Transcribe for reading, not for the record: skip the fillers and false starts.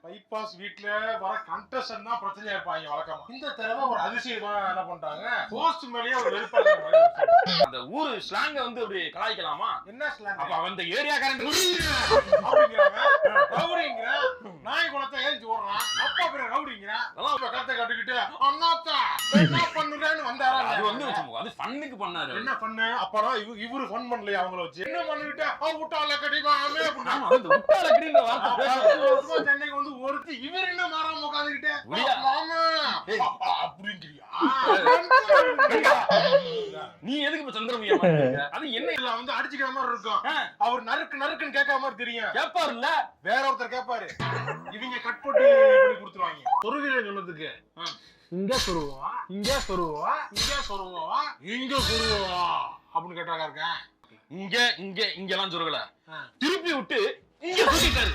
Bypass வீட்ல வர contestant தான் பிரச்சனையா இருப்பாங்க வழக்கமா. இந்த தடவை ஒரு அதிசயமா என்ன பண்றாங்க, போஸ்ட் மேலேயே ஒரு வெறுப்பாங்க மாதிரி அந்த ஊரு ஸ்லாங்க வந்து அப்படி கலாய்க்கலாமா? என்ன ஸ்லாங்? அப்ப அந்த ஏரியாக்காரன் அப்படிங்கிறாங்க, ரவுடிங்கிற நாய் குளத்தை ஏஞ்சி ஓடுறான், அப்பா பேர ரவுடிங்கிற கத்தை கட்டுக்கிட்டு அண்ணாத்தா என்ன பண்ணுறேன்னு வந்தாரா? அது வந்து அது ஃபன்னுக்கு பண்ணாரு. என்ன பண்ணு? அப்புறம் இவரு ஃபன் பண்ணலையா அவங்கள வச்சு? என்ன பண்ணிட்டு விட்டால கடிமாமே ஆமா அந்த உட்டால கடின்ற வார்த்தை சென்னைக்கு வந்து ஒருத்தி இவர் என்ன மாறாம உட்காந்துக்கிட்டு அப்படிங்கிறியா? நீ எதுக்கு இப்ப சந்திரமுகியா மாட்டீங்க? அது என்ன இல்ல வந்து அடிச்சுக்கிற மாதிரி இருக்கும். அவர் நறுக்கு நறுக்குன்னு கேட்காம மாதிரி தெரியும். கேப்பாரு இல்ல, வேற ஒருத்தர் கேட்பாரு. இவங்க கட் போட்டு இப்படி கொடுத்துருவாங்க. சொருவில சொன்னதுக்கு இங்க சொருவா, இங்க சொருவா, இங்க சொருவா, இங்க சொருவா அப்படின்னு கேட்டாங்க இருக்கேன். இங்க இங்க இங்கெல்லாம் சொருகல, திருப்பி விட்டு இங்க சுத்திட்டாரு.